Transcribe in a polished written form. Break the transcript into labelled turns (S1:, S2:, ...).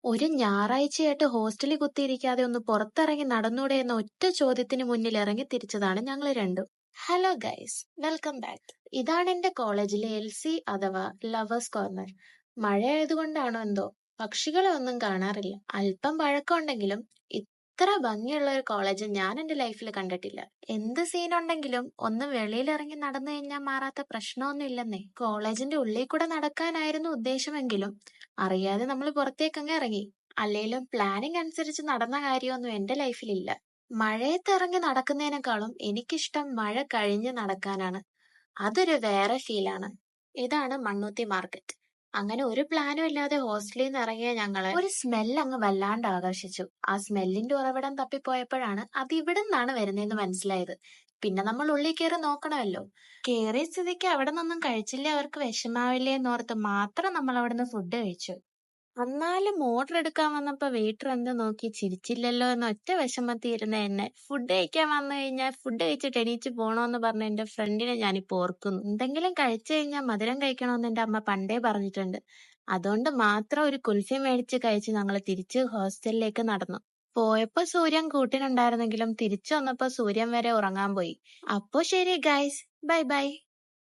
S1: ഒരു ഞായറാഴ്ചയായിട്ട് ഹോസ്റ്റലിൽ കുത്തിയിരിക്കാതെ ഒന്ന് പുറത്തിറങ്ങി നടന്നൂടെ എന്ന ഒറ്റ ചോദ്യത്തിന് മുന്നിൽ ഇറങ്ങി തിരിച്ചതാണ് ഞങ്ങൾ രണ്ടും. Hello guys, welcome back. ഇതാണ് എന്റെ കോളേജിലെ LC അഥവാ ലവേഴ്സ് കോർണർ. മഴയായതുകൊണ്ടാണോ എന്തോ പക്ഷികളെ ഒന്നും കാണാറില്ല. അല്പം പഴക്കമുണ്ടെങ്കിലും ഇത്ര ഭംഗിയുള്ള ഒരു കോളേജ് ഞാൻ എന്റെ ലൈഫിൽ കണ്ടിട്ടില്ല. എന്ത് സീൻ ഉണ്ടെങ്കിലും ഒന്ന് വെളിയിലിറങ്ങി നടന്നു കഴിഞ്ഞാൽ മാറാത്ത പ്രശ്നമൊന്നും ഇല്ലെന്നേ. കോളേജിന്റെ ഉള്ളിൽ കൂടെ നടക്കാനായിരുന്നു ഉദ്ദേശമെങ്കിലും അറിയാതെ നമ്മൾ പുറത്തേക്കങ്ങ് ഇറങ്ങി. അല്ലേലും പ്ലാനിങ് അനുസരിച്ച് നടന്ന കാര്യമൊന്നും എന്റെ ലൈഫിലില്ല. മഴയത്ത് ഇറങ്ങി നടക്കുന്നതിനേക്കാളും എനിക്കിഷ്ടം മഴ കഴിഞ്ഞ് നടക്കാനാണ്. അതൊരു വേറെ ഫീലാണ്. ഇതാണ് മണ്ണുത്തി മാർക്കറ്റ്. അങ്ങനെ ഒരു പ്ലാനും ഇല്ലാതെ ഹോസ്റ്റലിൽ നിന്ന് ഇറങ്ങിയ ഞങ്ങളെ ഒരു സ്മെല്ല് അങ്ങ് വല്ലാണ്ട് ആകർഷിച്ചു. ആ സ്മെല്ലിന്റെ ഉറവിടം തപ്പിപ്പോയപ്പോഴാണ് അത് ഇവിടെ നിന്നാണ് വരുന്നതെന്ന് മനസ്സിലായത്. പിന്നെ നമ്മൾ ഉള്ളിൽ കയറി നോക്കണമല്ലോ. കേറിയ സ്ഥിതിക്ക് അവിടെ നിന്നൊന്നും കഴിച്ചില്ലേ അവർക്ക് വിഷമാവില്ലേ എന്നോർത്ത് മാത്രം നമ്മൾ അവിടെ നിന്ന് ഫുഡ് കഴിച്ചു. എന്നാലും ഓർഡർ എടുക്കാൻ വന്നപ്പോ വെയിറ്റർ എന്ത് നോക്കി ചിരിച്ചില്ലല്ലോ എന്ന ഒറ്റ വിഷമത്തിൽ ഇരുന്ന എന്നെ ഫുഡ് കഴിക്കാൻ വന്നു കഴിഞ്ഞാൽ ഫുഡ് കഴിച്ചിട്ട് എണീച്ച് പോണോന്ന് പറഞ്ഞ എന്റെ ഫ്രണ്ടിനെ ഞാനിപ്പോ ഓർക്കുന്നു. എന്തെങ്കിലും കഴിച്ചു കഴിഞ്ഞാൽ മധുരം കഴിക്കണമെന്ന് എന്റെ അമ്മ പണ്ടേ പറഞ്ഞിട്ടുണ്ട്. അതുകൊണ്ട് മാത്രം ഒരു കുൽഫി മേടിച്ച് കഴിച്ച് ഞങ്ങൾ തിരിച്ച് ഹോസ്റ്റലിലേക്ക് നടന്നു. പോയപ്പോ സൂര്യൻ കൂട്ടിനുണ്ടായിരുന്നെങ്കിലും തിരിച്ചു വന്നപ്പോ സൂര്യൻ വരെ ഉറങ്ങാൻ പോയി. അപ്പോ ശരി ഗൈസ്, ബൈ ബൈ.